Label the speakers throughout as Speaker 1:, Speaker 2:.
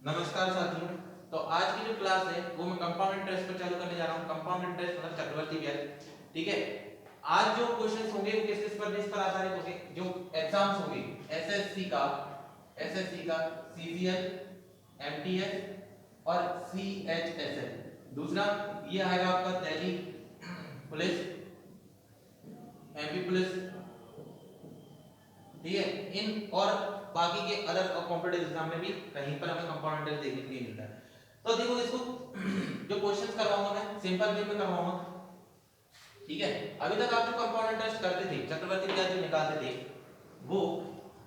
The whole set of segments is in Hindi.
Speaker 1: नमस्कार साथियों। तो आज की जो क्लास है वो मैं कंपाउंड इंटरेस्ट पर चालू करने जा रहा हूँ। कंपाउंड इंटरेस्ट मतलब चक्रवर्ती ब्याज। ठीक है, आज जो क्वेश्चंस होंगे वो किस पर बेस पर आधारित होंगे। जो एग्जाम्स होंगे एसएससी का सीजीएल, एमटीएस और सीएचएसएल। दूसरा ये आएगा आपका दिल्ली पुलिस, एमपी पुलिस। ठीक है, इन और बाकी के अदर कॉम्पिटिटिव एग्जाम में भी कहीं पर हमें कंपाउंड इंटरेस्ट देखने के लिए मिलता है। तो देखो इसको जो क्वेश्चंस करवाऊंगा मैं सिंपल वे में करवाऊंगा। ठीक है, अभी तक आप जो कंपाउंड इंटरेस्ट करते थे, चक्रवर्ती ब्याज जो निकालते थे, वो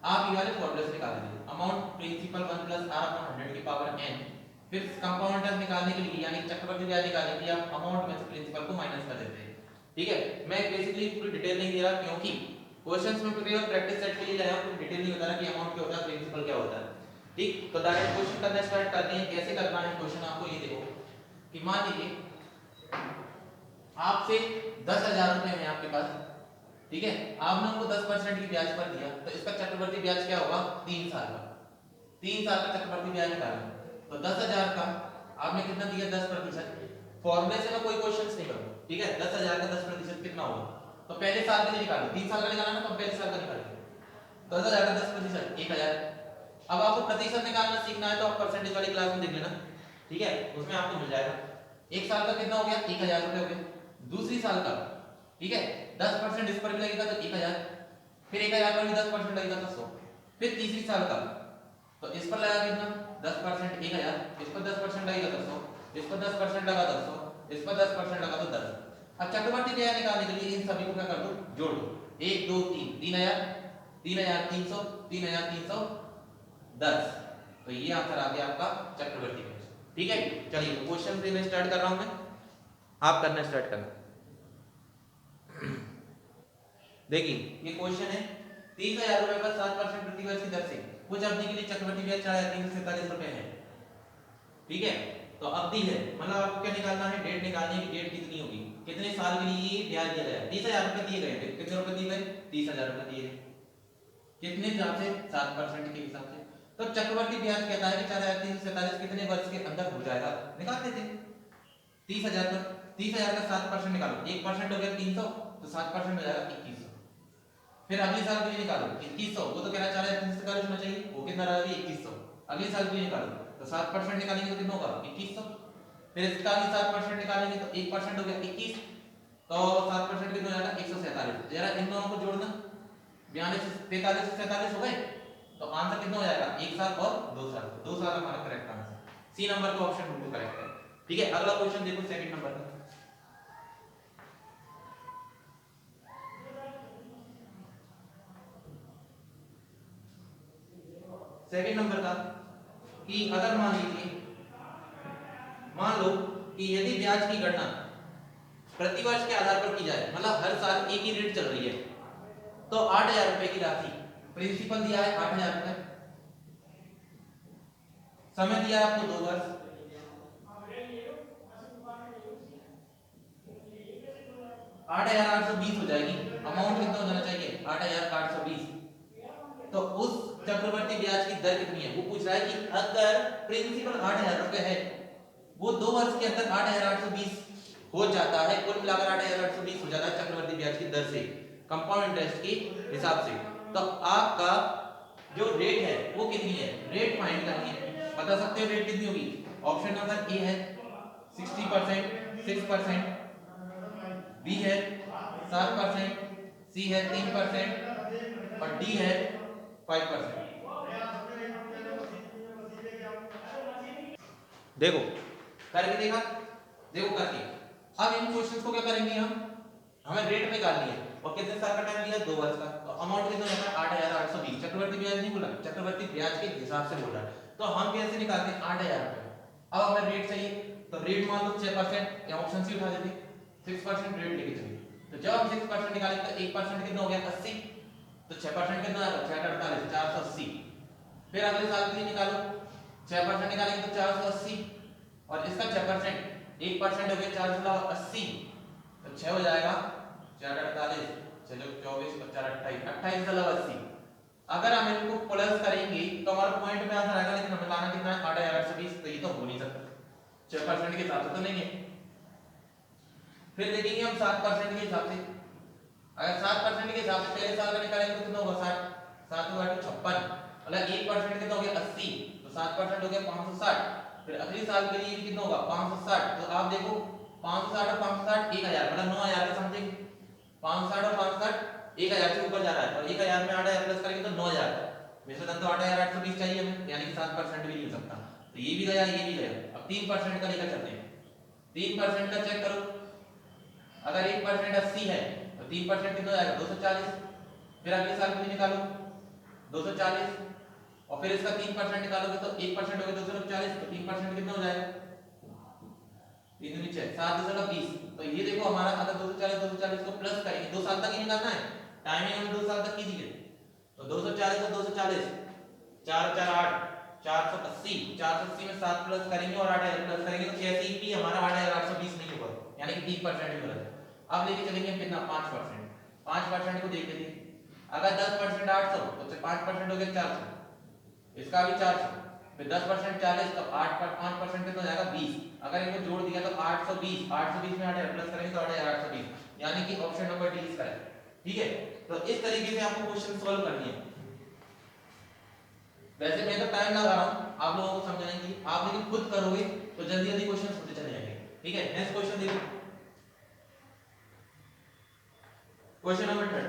Speaker 1: आप ये वाले फॉर्मूले से निकालते थे। Amount principal 1 plus r upon 100 की पावर n। फिर कंपाउंड इंटरेस्ट निकालने के लिए यानी चक्रवर्ती ब्याज निकालने के लिए आप अमाउंट में से प्रिंसिपल को माइनस कर देते हैं। ठीक है, मैं बेसिकली पूरी डिटेल नहीं दे रहा क्योंकि क्वेश्चंस में केवल प्रैक्टिस सेट के लिए लाया हूं, डिटेल नहीं बता रहा कि अमाउंट क्या होता है, प्रिंसिपल क्या होता है। ठीक, तो डायरेक्ट क्वेश्चन करना स्टार्ट करते हैं। कैसे करना है क्वेश्चन आपको ये देखो कि मान लीजिए आपसे 10,000 रुपए है आपके पास। ठीक है, आपने उनको 10% की ब्याज पर दिया, तो इसका चक्रवर्ती ब्याज क्या होगा 3 साल का। 3 साल का चक्रवर्ती ब्याज निकालना, तो 10,000 का आपने कितना दिया 10%। फॉर्मूले से मैं कोई क्वेश्चंस नहीं करूंगा। ठीक है, 10,000 का 10% कितना होगा, तो पहले साल का निकालो। 3 साल का निकालना तो पहले साल का निकालेंगे। 10,000 का 10% 1,000। अब आपको प्रतिशत निकालना सीखना है तो आप परसेंटेज वाली क्लास में देख लेना। ठीक है, उसमें आपको मिल जाएगा। एक साल का कितना हो गया 1,000 रुपए हो गए। दूसरी साल का ठीक है 10% इस पर भी लगेगा तो 1,000, फिर 1,000 पर भी 10% लगेगा तो 100। फिर तीसरी साल का तो इस पर लगा कितना 10% 1,000, इस पर 10% लगेगा तो 100, इस पर 10% लगा तो 100, इस पर 10% लगा तो 10। अब चक्रवर्ती ब्याज निकालने के लिए इन सभी को क्या कर दो जोड़ दो। 1 2 3 3,000, 3,300, 3,310। तो ये आंसर आ गया आपका चक्रवर्ती ब्याज। ठीक है, चलिए क्वेश्चन से मैं स्टार्ट कर रहा हूं। मैं आप करना स्टार्ट करना। देखिए ये क्वेश्चन है 30,000 रुपए पर 7% प्रतिवर्ष की दर से कुछ अवधि के लिए चक्रवर्ती ब्याज 4,347 रुपए है। ठीक है, तो अवधि है मतलब आपको क्या निकालना है, डेट निकालनी है। डेट कितनी होगी, कितने साल के लिए ब्याज दिया गया। 30,000 रुपए दिए गए थे, कितने रुपए दिए गए 30,000 रुपए दिए गए, कितने हिसाब से 7% के हिसाब से। तो चक्रवर्ती ब्याज कहता है कि 4,347 कितने वर्ष के अंदर हो जाएगा, निकाल देते। 30,000 पर 30,000 का 7% निकालो, 1% हो गया 300, तो 7% हो जाएगा 2,100। फिर अगले साल के लिए निकालो 2,100, वो तो कह रहा है 4,347 होना चाहिए, वो कितना रहा 2,100। अगले साल के लिए निकालो तो 7% निकालेंगे तो कितना होगा 2,100। फिर इसका भी 7% निकालेंगे तो 1% हो गया 21, तो 7% कितना हो जाएगा 147। जरा इन दोनों को जोड़ना, 42 43 से 47 हो गए, तो आंसर कितना हो जाएगा 1 साल और 2 साल। 2 साल हमारा करेक्ट आंसर, सी नंबर का ऑप्शन बिल्कुल करेक्ट है। ठीक है, अगला क्वेश्चन देखो सेकंड नंबर का। सेकंड नंबर का कि अगर मान लो कि यदि ब्याज की गणना प्रतिवर्ष के आधार पर की जाए, मतलब हर साल एक ही रेट चल रही है, तो 8,000 रुपए की राशि प्रिंसिपल दिया है 8,000 रुपए, समय दिया है आपको 2 वर्ष, 8,820 हो जाएगी। अमाउंट कितना हो जाना चाहिए 8,820। तो उस चक्रवर्ती ब्याज की दर कितनी है, वो पूछ रहा है कि अगर प्रिंसिपल 8,000 रुपए है, वो 2 वर्ष के अंदर 8,820 हो जाता है, कुल मिलाकर 8,820 हो जाता है चक्रवर्ती ब्याज की दर से कंपाउंड इंटरेस्ट के हिसाब से। तो आपका जो रेट है वो कितनी है, रेट फाइंड करनी है। बता सकते हो रेट कितनी होगी। ऑप्शन नंबर ए है 60%, 6%, बी है 7%, सी है 3% और डी है 5%। देखो करके देखा, देखो करके। अब इन क्वेश्चंस को क्या करेंगे हमें रेट निकालनी है और कितने साल का टाइम दिया 2 वर्ष का। तो अमाउंट कितना होता है 8,820। चक्रवर्ती ब्याज नहीं बोला, चक्रवर्ती ब्याज के हिसाब से बोल रहा है। तो हम कैसे निकालते हैं 8,000 रुपए। अब हमें रेट चाहिए, तो रेट मान लो 6% या ऑप्शन सी उठा देते 6% रेट लेके चलिए। तो जब हम 6% निकालेंगे तो 1% कितना हो गया 80, तो 6% कितना आएगा 648 480। फिर अगले साल के लिए निकालो, 6% निकालेंगे तो 480 और इसका 6% 1% हो गया 480, तो 6 हो जाएगा 448, चलो 24 और 4 28, 28,80। अगर हम इनको प्लस करेंगे तो हमारा पॉइंट में आंसर आएगा, लेकिन हमें लाना कितना है 6% के हिसाब से तो नहीं है। फिर देखेंगे हम 7% के हिसाब से। अगर 7% के हिसाब से पहले साल का निकालेंगे तो कितना होगा 60, 7 × 8 56, मतलब 1% कितना हो गया 80, तो 7% हो गया 560। फिर अगले साल के लिए कितना होगा 560, तो आप देखो 560 और 560 1000, मतलब 9000 के समथिंग। 560 और 560 1000 से ऊपर जा रहा है, और 1000 में 8000 प्लस करेंगे तो 9000। वैसे तो 8820 चाहिए हमें, यानी कि 7% भी नहीं हो सकता, तो ये भी गया ये भी गया। अब 3% का लेकर चलते हैं। 3% का चेक करो, अगर 1% 80 है तो 3% कितना हो जाएगा 240। फिर अगले साल के लिए निकालो 240, और फिर इसका 3% निकालोगे तो 1% हो गया 240, तो 3% कितना हो जाएगा 3 दूनी 6, 7×20। तो ये देखो हमारा अगर 240 को प्लस करेंगे, 2 साल तक ही निकालना है, टाइमिंग हमें 2 साल तक की दी है, तो 240 और 240 4 4 8 480, 480 में 7 प्लस करेंगे और 8000 प्लस करेंगे तो कैसे भी हमारा 8820 नहीं होगा, यानी कि 3% ही गलत है। अब लेके चलेंगे कितना 5%। 5% को देख लेते हैं, अगर 10% 800 तो 5% हो गया 400, इसका भी 400, फिर 10% 40, तो 8 पर 5% कितना हो जाएगा 20। अगर इनको जोड़ दिया तो 820, 820 में 8000 प्लस करेंगे तो 8820, यानी कि ऑप्शन नंबर डी इसका है। ठीक है, तो इस तरीके से आपको क्वेश्चन सॉल्व करनी है। वैसे मैं तो टाइम लगा रहा हूं आप लोगों को समझाने के लिए, आप लेकिन खुद करोगे तो जल्दी जल्दी क्वेश्चन होते चले जाएंगे। ठीक है, नेक्स्ट क्वेश्चन देखो, क्वेश्चन नंबर 3।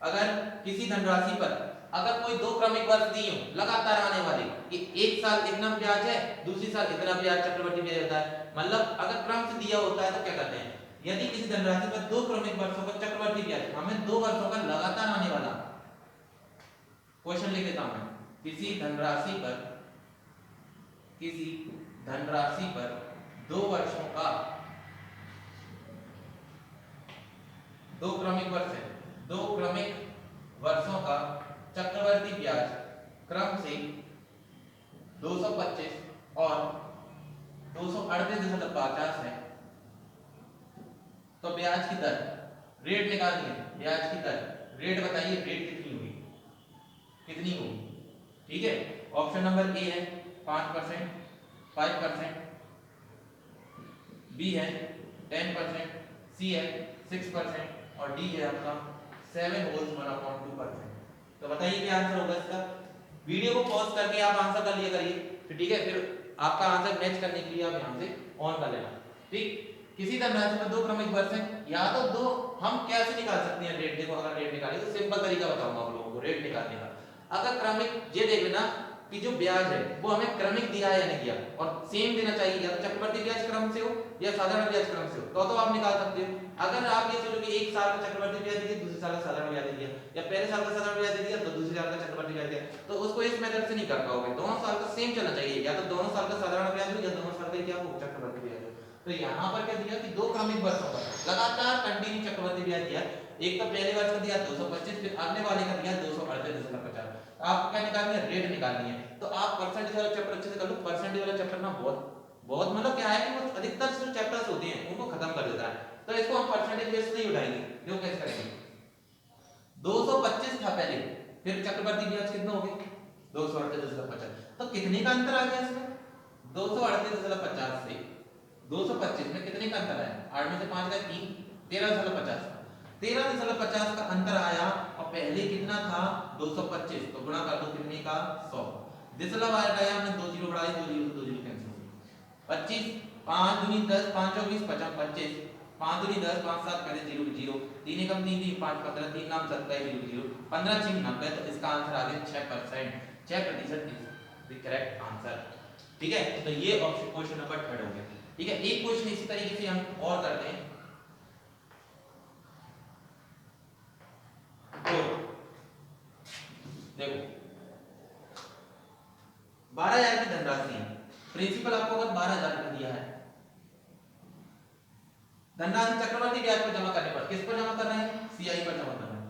Speaker 1: अगर किसी धनराशि पर अगर कोई दो क्रमिक वर्ष दिए हो लगातार आने वाले, कि एक साल इतना ब्याज है दूसरी साल इतना ब्याज चक्रवृद्धि ब्याज होता है, मतलब अगर क्रम से दिया होता है तो क्या करते हैं, यदि किसी धनराशि पर दो क्रमिक वर्षों का चक्रवृद्धि ब्याज, हमें 2 वर्षों का लगातार आने वाला क्वेश्चन लिख देता हूं मैं। किसी धनराशि पर 2 वर्षों का, 2 क्रमिक वर्ष है, 2 क्रमिक वर्षों का चक्रवर्ती ब्याज क्रम से 225 और 238.50 है, तो ब्याज की दर, रेट निकालनी है, ब्याज की दर, रेट बताइए, रेट कितनी होगी। ठीक है, ऑप्शन नंबर ए है 5%, 5%, बी है 10%, सी है 6% और डी है आपका 7/1/2%। तो बताइए क्या आंसर होगा इसका। वीडियो को पॉज करके आप आंसर कर लिया करिए, फिर ठीक है, फिर आपका आंसर मैच करने के लिए आप यहां से ऑन कर लेना। ठीक, किसी धनराशि में 2 क्रमिक वर्ष है, या तो दो, हम कैसे निकाल सकते हैं रेट, देखो अगर रेट निकाले तो सिंपल तरीका बताऊंगा आप लोगों को रेट निकालने का। अगर क्रमिक, ये देख लेना कि जो ब्याज है वो हमें क्रमिक दिया है या नहीं दिया, और सेम देना चाहिए, या तो चक्रवर्ती ब्याज क्रम से हो या साधारण ब्याज क्रम से हो, तो आप निकाल सकते हो। अगर आप ये सोचो कि एक साल का चक्रवर्ती ब्याज दिया, दूसरे साल का साधारण ब्याज दिया, या पहले साल का साधारण ब्याज दिया तो दूसरे साल का चक्रवर्ती ब्याज दिया, तो उसको इस मेथड से नहीं कर पाओगे। दोनों साल का सेम चलना चाहिए, या तो दोनों साल का साधारण ब्याज हो या दोनों साल का क्या हो चक्रवर्ती ब्याज हो। तो यहाँ पर क्या दिया कि 2 क्रमिक वर्षों पर लगातार कंटिन्यू चक्रवर्ती ब्याज दिया, एक तो पहले वर्ष का दिया 225, फिर अगले वाले का दिया 238.50। आपको क्या निकालनी है, रेट निकालनी है। तो आप परसेंटेज वाला चैप्टर अच्छे से कर लो, परसेंटेज वाला चैप्टर ना बहुत मतलब क्या है कि वो अधिकतर जो चैप्टर्स होते हैं उनको खत्म कर देता है, तो इसको हम परसेंटेज बेस नहीं उठाएंगे। देखो कैसे करेंगे, 225 था पहले, फिर चक्रवर्ती ब्याज कितना हो गया 238.50, तो कितने का अंतर आ गया इसमें, 238.50 से 225 में कितने का अंतर आया, 8 में से 5 गए 3, 13.50, 13.50 का अंतर आया, और पहले कितना था 225, तो गुणा कर दो कितने का 100, दिसला बाहर गया, हमने 2 जीरो बढ़ाए, 2 जीरो से 2 जीरो कैंसिल हो गए, 25, 5 दूनी 10, 5 और 20 50, 25, 5 दूनी 10, 5 7 पहले 0 0, 3 एकम 3 3 5 15, 3 नाम 27 0 0, 15 6 90, तो इसका आंसर आ गया 6%, 6% इज द करेक्ट आंसर। ठीक है, तो ये ऑप्शन क्वेश्चन नंबर 3 हो गया। ठीक है, एक क्वेश्चन इसी तरीके से हम और करते हैं, तो देखो 12,000 की धनराशि है, प्रिंसिपल आपको अगर 12,000 रुपए दिया है, धनराशि चक्रवर्ती ब्याज पर जमा करने पर, किस पर जमा कर रहे हैं, सीआई पर जमा कर रहे हैं,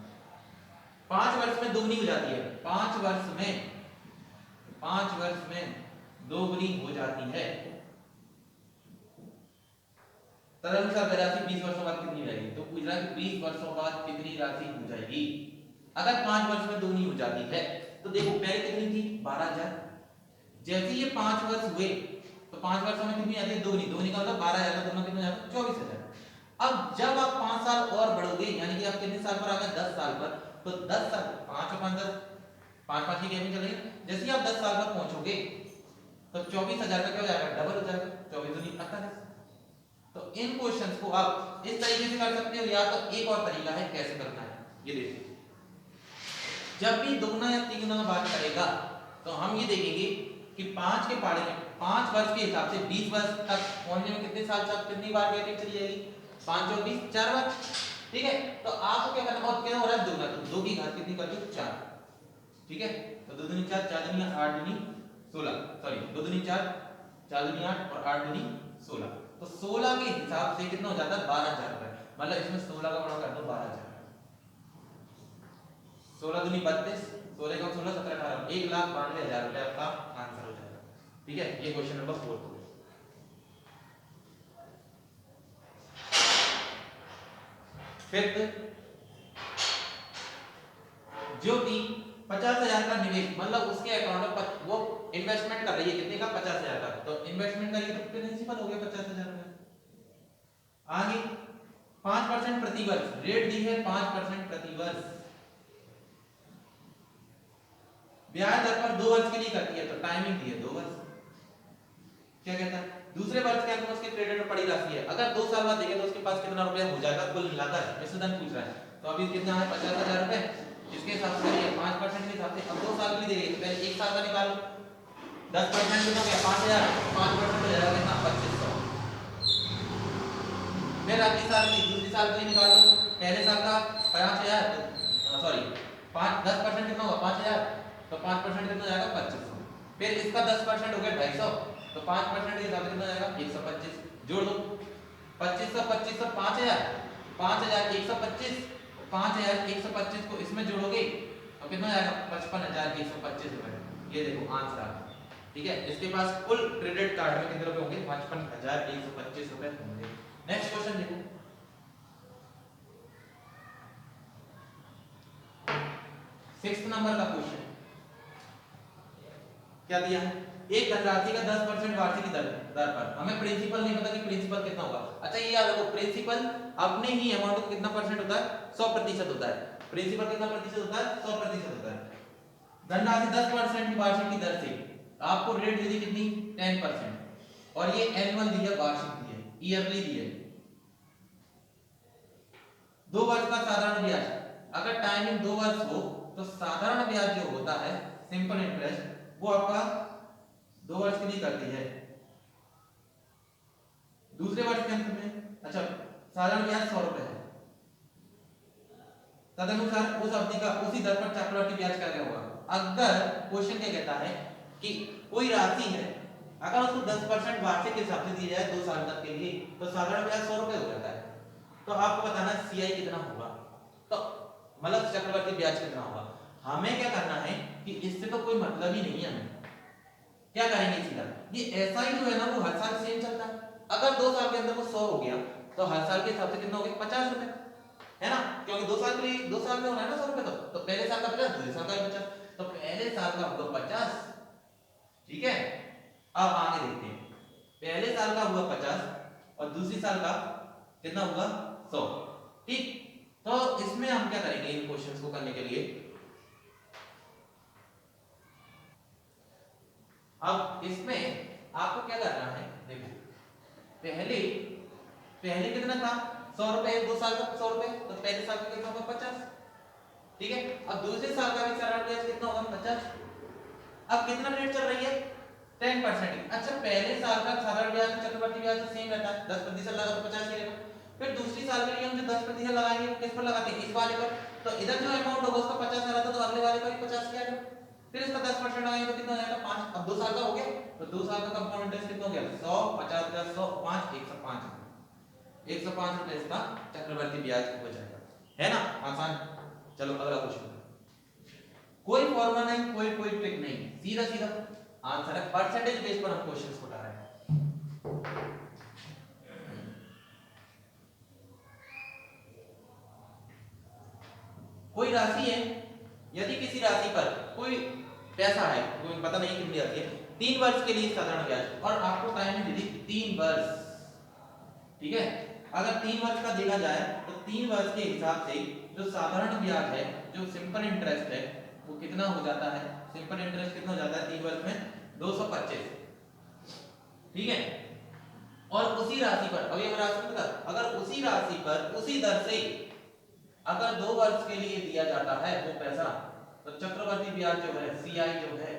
Speaker 1: 5 वर्ष में दोगुनी हो जाती है, 5 वर्ष में दोगुनी हो जाती है, तदनुसार राशि 20 वर्षों बाद कितनी रहेगी, तो पूछ रहा है कि 20 वर्षों बाद कितनी राशि हो जाएगी। अगर 5 वर्ष में दोगुनी हो जाती है, तो देखो पहले कितनी थी 12,000, जैसे ये 5 वर्ष हुए तो 5 वर्षों में कितनी आती है, दोगुनी, दोगुनी का मतलब 12,000 का दोनों कितना जाता है 24,000। अब जब आप 5 साल और बढ़ोगे यानी कि आप कितने साल पर आ गए 10 साल पर, तो 10 साल 5 और 5 10 5 5 की गेम चलेगी। जैसे ही आप 10 साल पर पहुंचोगे तो 24,000 का क्या हो जाएगा, डबल हो जाएगा, 24 दूनी 48। तो इन क्वेश्चंस को आप इस तरीके से कर सकते हो, या तो एक और तरीका है कैसे करना है, ये देखिए। जब भी दुगना या तिगुना बात करेगा तो हम ये देखेंगे कि 5 के पाड़े में 5 वर्ष के हिसाब से 20 वर्ष तक पहुंचने में कितने साल तक कितनी बार गैपिंग चली जाएगी, 5 और 20 4 वर्ष, ठीक है। तो आपको क्या करना है, और क्या हो रहा है दुगना, तो 2 की घात कितनी कर दो 4, ठीक है। तो 2 दूनी 4, 4 दूनी 8 दूनी 16, सॉरी 2 दूनी 4, 4 दूनी 8 और 8 दूनी 16, तो 16 के हिसाब से कितना हो जाता है 12,000 रुपए, मतलब इसमें 16 का गुणा कर दो 12,000, 16 दूनी 32, 16 का 16 17 18, 1,92,000 रुपए आपका आंसर हो जाएगा, ठीक है। ये क्वेश्चन नंबर 4 हो गया। फिफ्थ, ज्योति 50,000 का निवेश, मतलब उसके अकाउंट में वो इन्वेस्टमेंट कर रही है कितने का 50,000 का, तो इन्वेस्टमेंट का ये तो प्रिंसिपल हो गया 50,000 रुपए। आगे 5% प्रति वर्ष, रेट दी है 5% प्रति वर्ष, ब्याज दर पर 2 वर्ष के लिए करती है, तो टाइमिंग दी है 2 वर्ष। क्या कहता है, दूसरे वर्ष के अंत में उसके क्रेडिट में पड़ी राशि है, अगर 2 साल बाद देखे तो उसके पास कितना रुपया हो जाएगा कुल मिलाकर, विशेषण पूछ रहा है। तो अभी कितना है 50,000 रुपए, इसके हिसाब से 5% के हिसाब से अब 2 साल के लिए देंगे, तो पहले 1 साल का निकालो, 10% कितना हो गया 5,000, 5% हो जाएगा कितना 2500। फिर अगली साल की दूसरी साल के लिए निकालो, पहले साल का 5,000, सॉरी 10% कितना होगा 5,000, तो 5% कितना हो जाएगा 2500। फिर इसका 10% हो गया 250, तो 5% के हिसाब से कितना जाएगा 125, जोड़ दो 2500 2500 5000, 5125, 5125 को इसमें जोड़ोगे तो कितना जाएगा 55,125 रुपए। ये देखो आंसर आ गया, ठीक है। इसके पास कुल क्रेडिट कार्ड में कितने रुपए होंगे 55,125 रुपए होंगे। नेक्स्ट क्वेश्चन देखो, 6 नंबर का क्वेश्चन क्या दिया है, एक धनराशि का 10% वार्षिक दर पर, हमें प्रिंसिपल नहीं पता कि प्रिंसिपल कितना होगा। अच्छा ये याद रखो, प्रिंसिपल अपने ही अमाउंट को कितना परसेंट होता है 100% होता है, प्रिंसिपल कितना प्रतिशत होता है 100% होता है। धनराशि 10% की वार्षिक की दर से, आपको रेट दी थी कितनी 10%, और ये एनुअल दी है, वार्षिक दी है, ईयरली दी है। 2 वर्ष का साधारण ब्याज, अगर टाइमिंग 2 वर्ष हो तो साधारण ब्याज जो होता है सिंपल इंटरेस्ट वो आपका 2 वर्ष के लिए करती है। दूसरे वर्ष के अंत में, अच्छा साधारण ब्याज 100 रुपए है, तदनुसार उस अवधि का उसी दर पर चक्रवृद्धि ब्याज क्या होगा। अगर क्वेश्चन क्या कहता है कि कोई राशि है, अगर उसको 10% वार्षिक के हिसाब से दी जाए 2 साल तक के लिए, तो साधारण ब्याज 100 रुपए हो जाता है। तो आपको बताना है सीआई कितना होगा, तो मतलब चक्रवृद्धि ब्याज कितना होगा। हमें क्या करना है कि इससे तो कोई मतलब ही नहीं है, हमें क्या करेंगे सीधा, ये ऐसा ही जो है ना वो हर साल सेम चलता है। अगर 2 साल के अंदर वो 100 हो गया तो हर साल के हिसाब से कितना हो गया 50 रुपए, है ना, क्योंकि 2 साल के लिए 2 साल में होना है ना 100 रुपए, तो पहले साल का 50, दूसरे साल का 50, तो पहले साल का हुआ 50, ठीक है। अब आगे देखते हैं, पहले साल का हुआ 50 और दूसरी साल का कितना हुआ 100, ठीक। तो इसमें हम क्या करेंगे इन क्वेश्चंस को करने के लिए, अब इसमें आपको क्या करना है, देखो पहले पहले कितना था 100 रुपए, 2 साल का 100 रुपए, तो पहले साल का कितना होगा 50, ठीक है। अब दूसरे साल का भी साधारण ब्याज कितना होगा 50। अब कितना रेट चल रही है 10%। अच्छा पहले साल का साधारण ब्याज चक्रवृद्धि ब्याज सेम रहता है 10% लगा तो 50 रहेगा। फिर दूसरी साल के लिए हम जो 10% लगाएंगे वो किस पर लगाते हैं, इस वाले पर, तो इधर जो अमाउंट होगा उसका 50 आ रहा था तो अगले वाले का भी 50 किया जाएगा, फिर इसका 10% लगाएंगे तो कितना हो जाएगा 5। अब 2 साल का हो गया, तो 2 साल का कंपाउंड इंटरेस्ट कितना हो गया 100 50 100 5 105 105 रुपए इसका चक्रवृद्धि ब्याज हो जाएगा, है ना, आसान। चलो अगला क्वेश्चन, कोई फॉर्मूला नहीं, कोई ट्रिक नहीं, सीधा सीधा आंसर है, परसेंटेज बेस पर हम क्वेश्चंस को उठा रहे हैं। कोई राशि है, यदि किसी राशि पर कोई पैसा है, कोई पता नहीं कितनी राशि है, 3 वर्ष के लिए साधारण ब्याज, और आपको टाइम दे दी 3 वर्ष, ठीक है। अगर 3 वर्ष का देखा जाए तो 3 वर्ष के हिसाब से जो साधारण ब्याज है, जो सिंपल इंटरेस्ट है, वो कितना हो जाता है, सिंपल इंटरेस्ट कितना हो जाता है 3 वर्ष में 225, ठीक है। और उसी राशि पर, अब ये राशि पता, अगर उसी राशि पर उसी दर से अगर 2 वर्ष के लिए दिया जाता है वो पैसा, तो चक्रवर्ती ब्याज जो है CI जो है,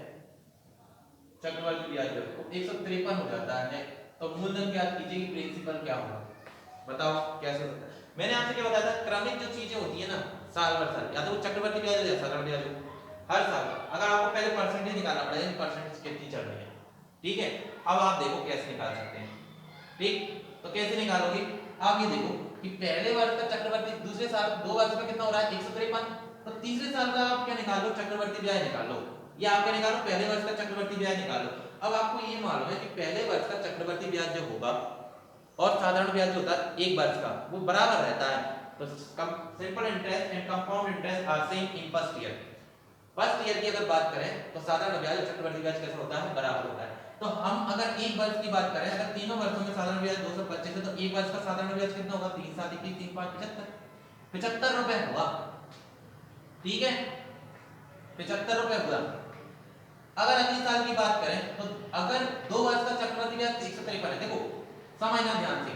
Speaker 1: चक्रवर्ती ब्याज जो है 153 हो जाता है। तो मूलधन क्या कीजिए, प्रिंसिपल क्या होगा, बताओ कैसे होता है। मैंने आपसे क्या बताया था, क्रमिक जो चीजें होती है ना साल भर साल, या तो चक्रवर्ती ब्याज हो या साधारण ब्याज हो, हर साल अगर आपको पहले परसेंटेज निकालना पड़ेगा, परसेंटेज कितनी चल रही है, ठीक है। अब आप देखो कैसे निकाल सकते हैं, ठीक। तो कैसे निकालोगे, आप ये देखो कि पहले वर्ष का चक्रवर्ती, दूसरे साल 2 वर्ष में कितना हो रहा है 153, तो तीसरे साल का आप क्या निकालो, चक्रवर्ती ब्याज निकालो, या आप क्या निकालो, पहले वर्ष का चक्रवर्ती ब्याज निकालो। अब आपको ये मालूम है कि पहले वर्ष का चक्रवर्ती ब्याज जो होगा और साधारण ब्याज जो होता है 1 वर्ष का, वो बराबर रहता है। तो simple interest and compound interest are same in first year. First year की अगर बात करें तो साधारण ब्याज और चक्रवर्ती ब्याज कैसा होता है, बराबर होता है। तो हम अगर 1 वर्ष की बात करें, अगर तीनों वर्षों में साधारण ब्याज 225 है, तो 1 वर्ष का साधारण ब्याज कितना होगा, 3 7 21 3 5 75 रुपए होगा, ठीक है, 75 रुपए हुआ। अगर अगले साल की बात करें तो अगर 2 वर्ष का चक्रवर्ती ब्याज 153 है, देखो समझना ध्यान से,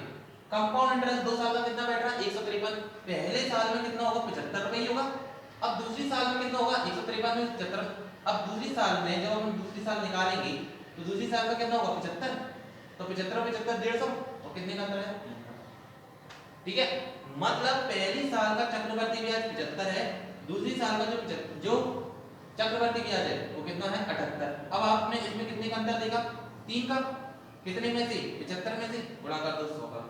Speaker 1: कंपाउंड इंटरेस्ट 2 साल का कितना बैठ रहा है 153, पहले साल में कितना होगा 75 रुपए ही होगा। अब दूसरी साल में कितना होगा 153 में 75, अब दूसरी साल में जब हम दूसरी साल निकालेंगे तो दूसरी साल में कितना होगा 75, तो 75 75 150, और कितने का अंतर है, ठीक है। मतलब पहली साल का चक्रवर्ती ब्याज 75 है, दूसरी साल का जो चक्रवर्ती ब्याज है वो कितना है 78। अब आपने इसमें कितने का अंतर देखा, 3 का, कितने में से 75 में से, गुणा कर दो 100 का,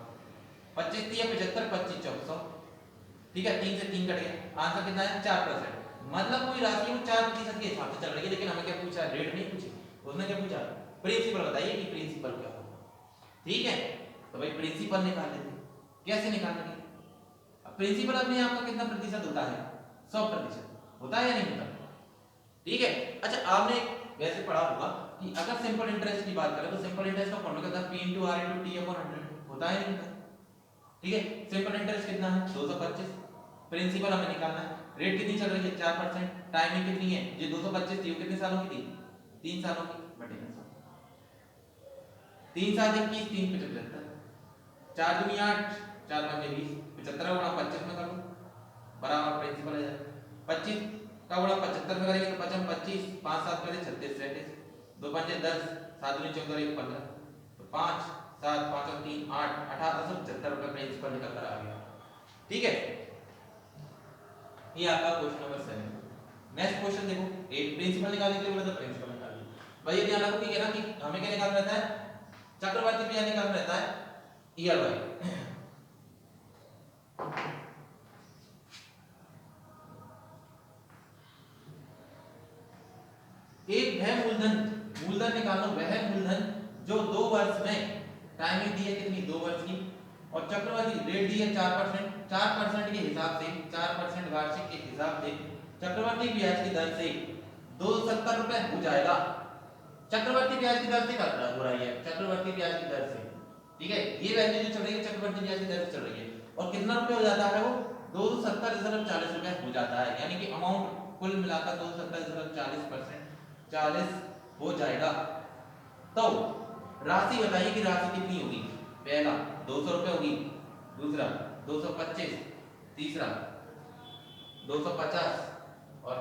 Speaker 1: 25 3 75 25 400, ठीक है, 3 से 3 कट गया, आंसर कितना है 4%। मतलब कोई राशि वो 4% के हिसाब से चल रही है, लेकिन हमें क्या पूछा, रेट नहीं पूछी, उसने क्या पूछा, प्रिंसिपल बताइए कि प्रिंसिपल क्या होगा, ठीक है। तो भाई प्रिंसिपल निकाल लेते, कैसे निकालेंगे, प्रिंसिपल अपने आप का कितना प्रतिशत होता है, 100% होता है या नहीं होता, ठीक है। अच्छा आपने वैसे पढ़ा होगा कि अगर सिंपल इंटरेस्ट की बात करें तो सिंपल इंटरेस्ट का फॉर्मूला क्या था, P * R * T / 100 होता है नहीं होता, ठीक है। सिंपल इंटरेस्ट कितना है 225, प्रिंसिपल हमें निकालना है, रेट कितनी चल रही है 4%, टाइमिंग कितनी है, ये 225 थी वो कितने सालों की थी 3 सालों की, बटे 3 7 21 3 75, 4 दूनी 8 4 5 20, 75 गुणा 25 में कर लो, बराबर प्रिंसिपल है 25 का गुणा 75 में करेंगे तो 55 25 5 7 पहले 36 37 2 5 10 7 दूनी 14 1 15, तो 5 7 5 और 3 8 1875 रुपए प्रिंसिपल निकल कर आ गया, ठीक है। ये आपका क्वेश्चन नंबर 7। नेक्स्ट क्वेश्चन देखो, एक प्रिंसिपल निकालने के लिए बोला था, प्रिंसिपल निकाल लिया। भाई ये ध्यान रखो कि ना कि हमें क्या निकालना रहता है, चक्रवर्ती ब्याज निकालना रहता है ईयर वाइज। एक वह मूलधन, मूलधन निकालो वह मूलधन जो 2 वर्ष में, टाइमिंग दी है कितनी 2 वर्ष की, और चक्रवर्ती रेट दी है 4%, 4% के हिसाब से, 4% वार्षिक के हिसाब से चक्रवर्ती ब्याज की दर से 270 रुपए हो जाएगा। चक्रवर्ती ब्याज की दर से कर रहा हो रही है, चक्रवर्ती ब्याज की दर से, ठीक है। ये वैल्यू जो चल रही है चक्रवर्ती ब्याज की दर से चल रही है, और कितना रुपए हो जाता है वो 270.40 रुपए हो जाता है, यानी कि अमाउंट कुल मिलाकर 270.40% 40 हो जाएगा। तो राशि बताइए कि राशि कितनी होगी, पहला 200 रुपए होगी, दूसरा 225, तीसरा 250 और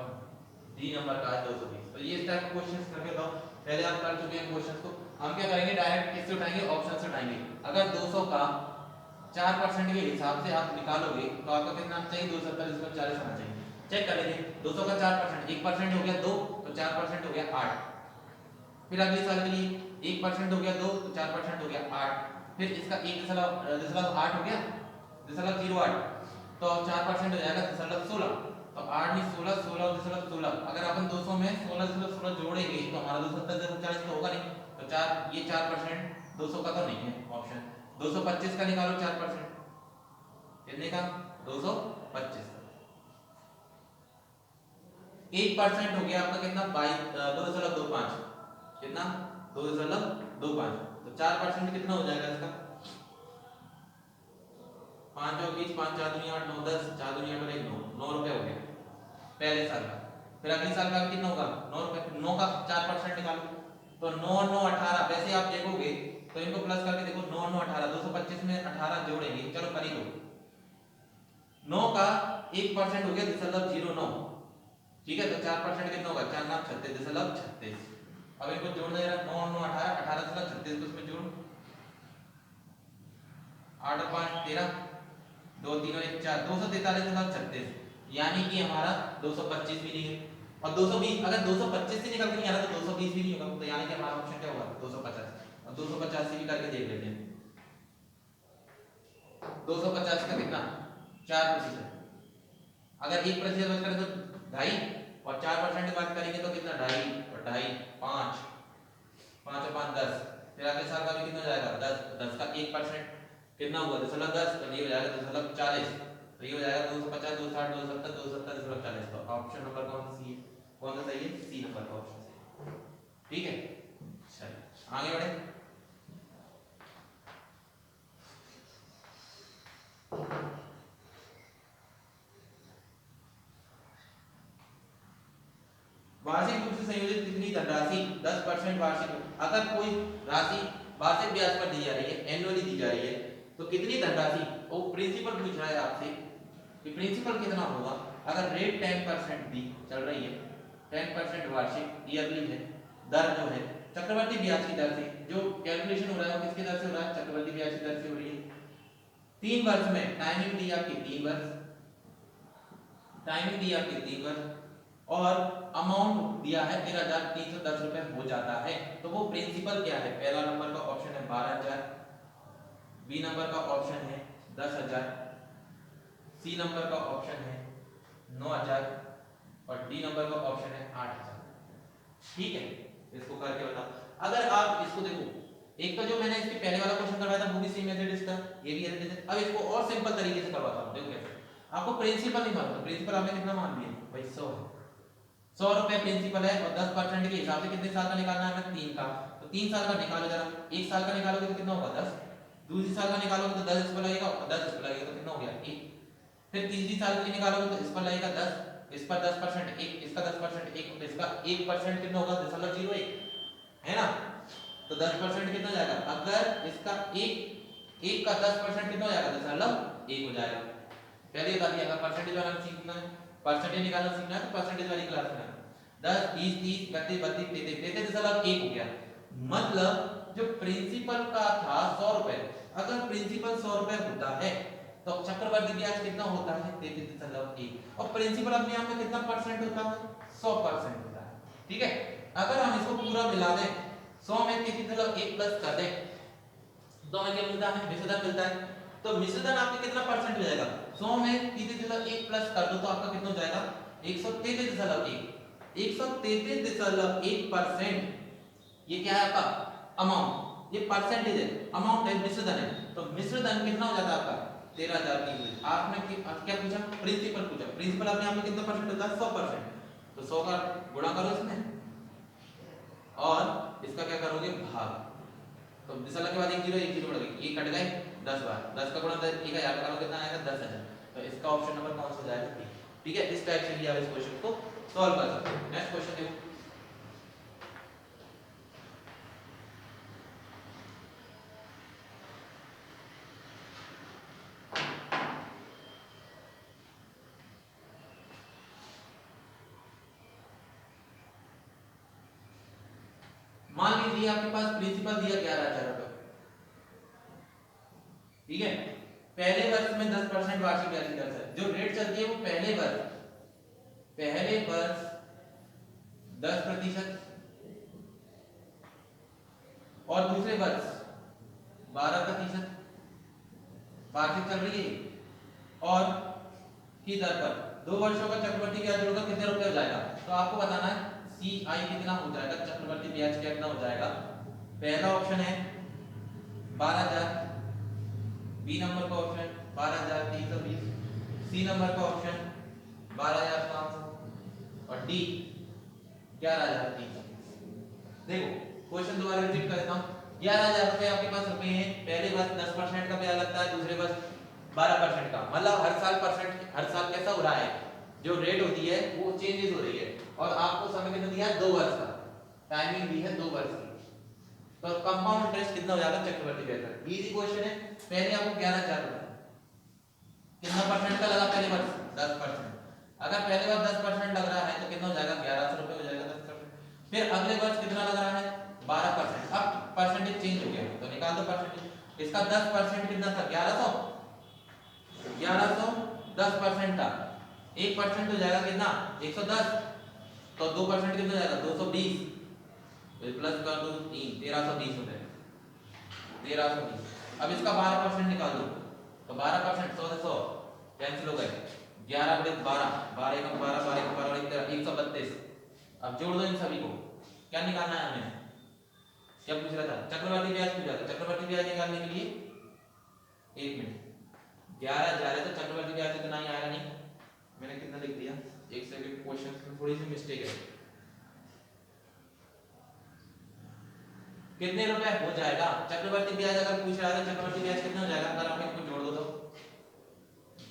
Speaker 1: डी नंबर का है 220। तो ये इस टाइप के क्वेश्चंस करके दो, पहले आप कर चुके हैं क्वेश्चंस को, हम क्या करेंगे डायरेक्ट किससे उठाएंगे, ऑप्शन से उठाएंगे। अगर 200 का 4% के हिसाब से आप निकालोगे तो आपका कितना आना चाहिए 270.40 आना चाहिए। चेक कर लीजिए, 200 का 4%, 1% हो गया 2, तो 4% हो गया 8। फिर अगले साल के लिए 1% हो गया 2, तो 4% हो गया 8। फिर इसका 1.8 हो गया 0.08, तो 4% हो जाएगा 16, तो 8 नहीं 16, 16.16। अगर अपन 200 में 16.16 जोड़ेंगे तो हमारा 270.40 तो होगा नहीं, तो 4 ये 4% 200 का तो नहीं है ऑप्शन। 225 का निकालो 4%, कितने का 225, 1% हो गया आपका कितना 2.25, कितना 2.25, तो 4% कितना हो जाएगा इसका? 5 और 20, 5 4 दूनी 8, 9 10, 4 दूनी 8 और 1 9, 9 रुपए हो गया पहले साल का। फिर अगले साल का कितना होगा? 9 रुपए। फिर 9 का 4% निकालो, तो 9 9 18। वैसे आप देखोगे तो इनको प्लस करके देखो, 9 9 18, 225 में 18 जोड़ेंगे, चलो कर ही लो। 9 का 1% हो गया 0.09, ठीक है। तो 4% कितना होगा? 4 9 36.36। अब इनको जोड़ दे रहा, 9 9 18, 18.36 को इसमें जोड़, 8 और 5 13, 2 3 और 1 4, 243.36, यानी कि हमारा 225 भी नहीं है। और 220, अगर 225 से निकल के नहीं आ रहा तो 220 भी नहीं होगा, तो यानी कि हमारा ऑप्शन क्या होगा? 250। और 250 भी करके देख लेते हैं। 250 का कितना? 4%। अगर 1% बात करें तो 2.5, और 4% की बात करेंगे तो कितना? 2.5 और 2.5 5, 5 और 5 10। फिर अगले साल का भी कितना जाएगा? 10। 10 का 1% कितना हुआ? 10, तो ये हो जाएगा 2.40, तो ये हो जाएगा 250, 260, 270, 270, 240। तो ऑप्शन नंबर कौन सा सही है? कौन सा सही है? सी नंबर का ऑप्शन सही है, ठीक है। चलिए आगे बढ़े। वार्षिक रूप से संयोजित कितनी धनराशि 10% वार्षिक, अगर कोई राशि वार्षिक ब्याज पर दी जा रही है, एनुअली दी जा रही है, तो कितनी धनराशि, वो प्रिंसिपल पूछ रहा है आपसे कि प्रिंसिपल कितना होगा। अगर रेट 10% दी चल रही है, 10% वार्षिक ईयरली है, दर जो है चक्रवर्ती ब्याज की दर से, जो कैलकुलेशन हो रहा है वो किसकी दर से हो रहा है? चक्रवर्ती ब्याज की दर से हो रही है। 3 वर्ष में टाइमिंग दी आपकी 3 वर्ष, टाइमिंग दी आपकी 3 वर्ष, और अमाउंट दिया है 13,310 रुपए हो जाता है। तो वो प्रिंसिपल क्या है? पहला नंबर का ऑप्शन है 12,000, बी नंबर का ऑप्शन है 10,000, सी नंबर का ऑप्शन है 9,000, और डी नंबर का ऑप्शन है 8,000। ठीक है, इसको करके बताओ। अगर आप इसको देखो, एक तो जो मैंने इसके पहले वाला क्वेश्चन करवाया था वो भी सेम मेथड इसका, ये भी एज इट। अब इसको और सिंपल तरीके से करवाता हूं। देखो कैसे, आपको प्रिंसिपल नहीं मालूम, प्रिंसिपल आपने कितना मान लिया भाई? 100 है, 100 रुपए प्रिंसिपल है, और 10% के हिसाब से कितने साल का निकालना है हमें? 3 का। तो 3 साल का निकालो जरा। एक साल का निकालोगे तो कितना होगा? 10। दूसरी साल का निकालोगे तो 10 इस पर लगेगा, और 10 इस पर लगेगा, तो कितना हो गया? 1। फिर तीसरी साल के लिए निकालोगे तो इस पर लगेगा 10, इस पर 10%, एक इसका 10%, एक इसका 1% कितना होगा? 0.01 है ना। तो 10% कितना जाएगा? अगर इसका एक का 10% कितना हो जाएगा? 0.1 हो जाएगा। पहले बता दिया, अगर परसेंटेज वाला सीखना है, परसेंटेज निकालना सीखना है तो परसेंटेज वाली क्लास में 10 20 30 32 32 33 33.1 हो गया। मतलब जो प्रिंसिपल का था 100 रुपए, अगर प्रिंसिपल 100 रुपए होता है तो चक्रवर्ती ब्याज कितना होता है? 33.1। और प्रिंसिपल अपने आप में कितना परसेंट होता है? 100% होता है, ठीक है। अगर हम इसको पूरा मिला दें, 100 में 33.1 प्लस कर दें तो हमें क्या मिलता है? मिश्रधन मिलता है। तो मिश्रधन आपका कितना परसेंट हो जाएगा? 100 में 33.1 प्लस कर दो तो आपका कितना हो जाएगा? 133.1। 133.1%। ये क्या है आपका? अमाउंट। ये परसेंटेज है, अमाउंट है, मिश्रधन है। तो मिश्रधन कितना हो जाता है आपका? 13,300। आपने क्या पूछा? प्रिंसिपल पूछा। प्रिंसिपल अपने आप में कितना परसेंट होता है? 100%। तो 100 का गुणा करो इसमें, और इसका क्या करोगे? भाग। तो मिसाल के बाद एक जीरो बढ़ गई, ये कट गए 10 बार, 10 का गुणा 1000 का कितना आएगा? 10,000। तो इसका ऑप्शन नंबर कौन सा जाएगा? ठीक है। इस टाइप से भी आप इस क्वेश्चन को सॉल्व कर सकते हैं। नेक्स्ट क्वेश्चन देखो, मान लीजिए आपके पास प्रिंसिपल दिया 11,000 रुपए, ठीक है। पहले वर्ष में 10% वार्षिक ब्याज की दर से जो रेट चलती है वो पहले वर्ष 10% और दूसरे वर्ष 12% वार्षिक चल रही है, और की दर पर 2 वर्षों का चक्रवर्ती ब्याज जोड़कर कितने रुपए हो जाएगा? तो आपको बताना है CI कितना हो जाएगा, चक्रवर्ती ब्याज कितना हो जाएगा। पहला ऑप्शन है 12,000, बी नंबर का ऑप्शन 12,320, सी नंबर का ऑप्शन 12,500, और डी 11,300। देखो क्वेश्चन दोबारा रिपीट कर देता हूँ। 11,000 रुपए आपके पास रुपए हैं, पहले वर्ष 10% का ब्याज लगता है, दूसरे वर्ष 12% का, मतलब हर साल कैसा हो रहा है, जो रेट होती है वो चेंजेस हो रही है। और आपको समय कितना दिया है, 2 वर्ष का टाइमिंग दी है, 2 वर्ष की। तो कंपाउंड इंटरेस्ट कितना हो जाएगा चक्रवर्ती ब्याज का। इजी क्वेश्चन है। पहले आपको 11,000 रुपए कितना परसेंट का लगा, पहले वर्ष 10%। अगर पहले वर्ष 10% लग रहा है तो कितना हो जाएगा, 1100 रुपए हो जाएगा 10%। फिर अगले वर्ष कितना लग रहा है, 12%। अब परसेंटेज चेंज हो गया तो निकाल दो परसेंटेज। इसका 10% कितना था, 1100 10% था, 1% हो जाएगा कितना, 110। तो 2% कितना हो जाएगा, 220 प्लस कर दो 3, 1320 हो जाएगा, 1320। अब इसका 12% निकाल दो तो 12% 100 से 100 कैंसिल हो गए, 11 बटे 12, 12 एकम 12, 12 एकम 12, 132। अब जोड़ दो इन सभी को, क्या निकालना है हमें, क्या पूछ रहा था, चक्रवर्ती ब्याज पूछ रहा था। चक्रवर्ती ब्याज निकालने के लिए 1 मिनट, 11,000 है तो चक्रवर्ती ब्याज इतना ही आएगा नहीं, मैंने कितना लिख दिया, एक सेकंड, क्वेश्चन में थोड़ी सी मिस्टेक है। कितने रुपए हो जाएगा चक्रवर्ती ब्याज, अगर पूछ रहा है चक्रवर्ती ब्याज कितना हो जाएगा, अगर आप इनको जोड़ दो तो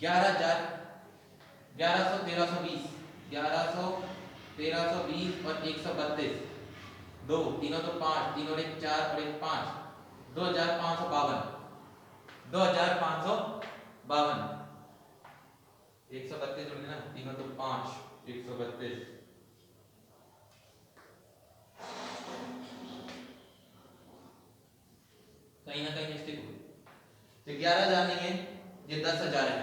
Speaker 1: 11,000, 1100, 1320, 1100, 1320 और 132, 2 तीनों तो 5, 3 और 1 4 और 1 5, 2552, 2552, 132 जोड़ देना, तीनों तो 5, 132। कहीं ना कहीं मिस्टेक हो गई। तो 11,000 नहीं है, ये 10,000 है।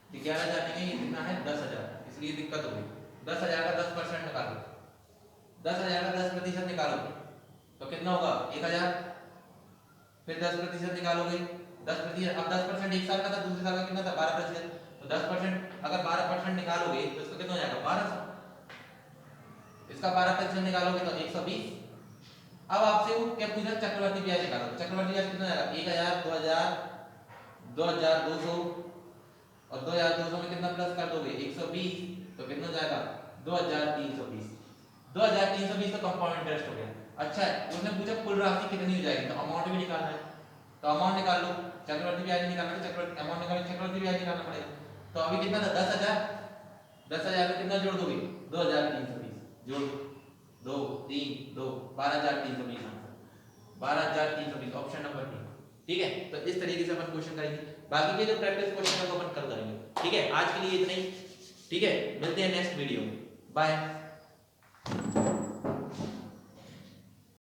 Speaker 1: तो 11,000 नहीं है, ये कितना है, 10,000, इसलिए दिक्कत हो गई। 10,000 का 10% निकालो, 10,000 का 10% निकालो तो कितना होगा, 1,000। फिर 10% निकालोगे, 10%, अब 10% एक साल का था, दूसरे साल का कितना था, 12%। तो 10% अगर 12% निकालोगे तो इसका कितना हो जाएगा, 1200। इसका 12% निकालोगे तो 120। अब आपसे वो क्या पूछा, चक्रवर्ती ब्याज निकालो। चक्रवर्ती ब्याज कितना जाएगा, 1,000, 2,000, 2,200 और 2,200 में कितना प्लस कर दोगे, 120, तो कितना जाएगा, 2,320। 2,320 तो कंपाउंड इंटरेस्ट हो गया। अच्छा उसने पूछा कुल राशि कितनी हो जाएगी, तो अमाउंट भी निकालना है, तो अमाउंट निकाल लो। चक्रवर्ती ब्याज निकालना है, चक्रवर्ती अमाउंट निकालो, चक्रवर्ती ब्याज निकालना पड़ेगा। तो अभी कितना था, 10,000, 10,000 में कितना जोड़ दोगे, 2,320, जोड़ 2 3 2, 12,320 आंसर, 12,320 ऑप्शन नंबर डी। ठीक है, तो इस तरीके से अपन क्वेश्चन करेंगे, बाकी के जो प्रैक्टिस क्वेश्चन है वो अपन कल करेंगे। ठीक है, आज के लिए इतना ही। ठीक है, मिलते हैं नेक्स्ट वीडियो में, बाय।